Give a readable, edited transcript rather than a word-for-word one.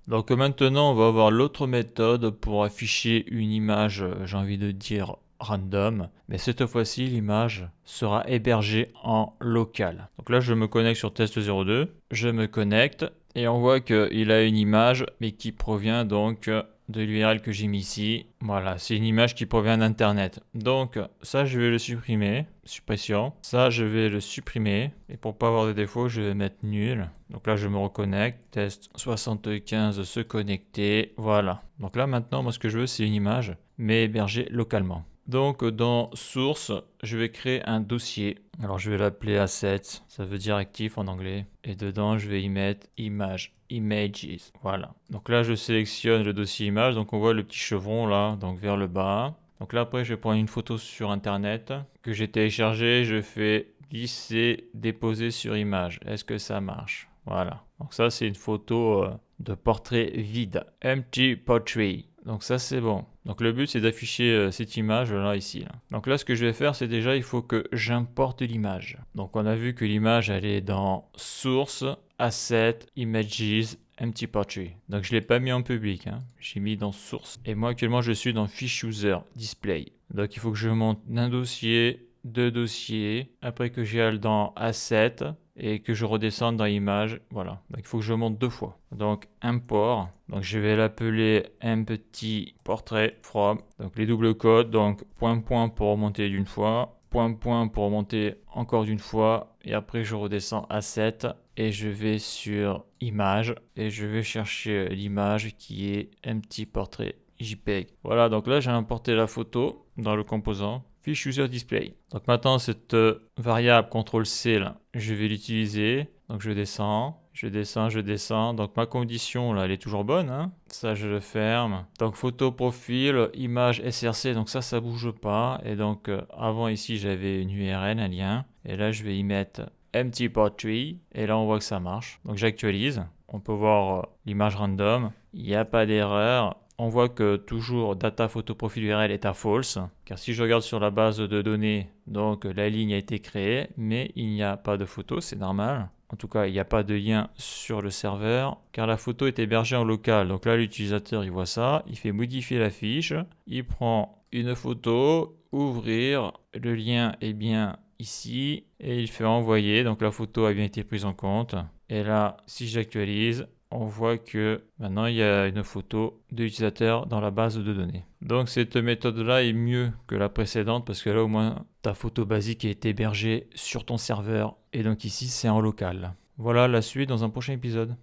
Donc maintenant, on va voir l'autre méthode pour afficher une image, j'ai envie de dire random, mais cette fois-ci, l'image sera hébergée en local. Donc là, je me connecte sur test02, je me connecte et on voit qu'il a une image, mais qui provient donc de l'URL que j'ai mis ici. Voilà, c'est une image qui provient d'Internet. Donc ça, je vais le supprimer. Suppression. Ça, je vais le supprimer. Et pour pas avoir de défaut, je vais mettre nul. Donc là, je me reconnecte. Test 75 se connecter. Voilà. Donc là, maintenant, moi, ce que je veux, c'est une image, mais hébergée localement. Donc dans source, je vais créer un dossier. Alors je vais l'appeler assets, ça veut dire actif en anglais. Et dedans, je vais y mettre image, images. Voilà. Donc là, je sélectionne le dossier image. Donc on voit le petit chevron là, donc vers le bas. Donc là, après, je vais prendre une photo sur internet que j'ai téléchargée. Je fais glisser, déposer sur image. Est-ce que ça marche? Voilà. Donc ça, c'est une photo de portrait vide. Empty portrait. Donc ça, c'est bon. Donc le but, c'est d'afficher cette image là, ici. Là. Donc là, ce que je vais faire, c'est déjà, il faut que j'importe l'image. Donc on a vu que l'image, elle est dans Source, Asset, Images, Empty Portrait. Donc je ne l'ai pas mis en public, hein. J'ai mis dans Source. Et moi, actuellement, je suis dans Fiche User, Display. Donc il faut que je monte d'un dossier, deux dossiers, après que j'aille dans Asset, et que je redescende dans image, voilà. Donc il faut que je monte deux fois. Donc import, donc je vais l'appeler un petit portrait from, donc les doubles codes, donc point pour remonter d'une fois, point pour remonter encore d'une fois, et après je redescends asset et je vais sur image et je vais chercher l'image qui est un petit portrait JPEG. Voilà, donc là j'ai importé la photo dans le composant. Fiche user display. Donc maintenant cette variable CTRL-C là, je vais l'utiliser. Donc je descends, je descends, je descends. Donc ma condition là, elle est toujours bonne, hein. Ça je le ferme. Donc photo profil, image SRC, donc ça bouge pas. Et donc avant ici j'avais une URL, un lien. Et là je vais y mettre empty portrait. Et là on voit que ça marche. Donc j'actualise. On peut voir l'image random. Il n'y a pas d'erreur. On voit que toujours data photo profil URL est à false, car si je regarde sur la base de données, donc la ligne a été créée, mais il n'y a pas de photo, c'est normal. En tout cas, il n'y a pas de lien sur le serveur, car la photo est hébergée en local. Donc là, l'utilisateur, il voit ça, il fait modifier la fiche, il prend une photo, ouvrir, le lien est bien ici, et il fait envoyer, donc la photo a bien été prise en compte. Et là, si j'actualise, on voit que maintenant il y a une photo de l'utilisateur dans la base de données. Donc cette méthode-là est mieux que la précédente parce que là au moins ta photo basique est hébergée sur ton serveur et donc ici c'est en local. Voilà la suite dans un prochain épisode.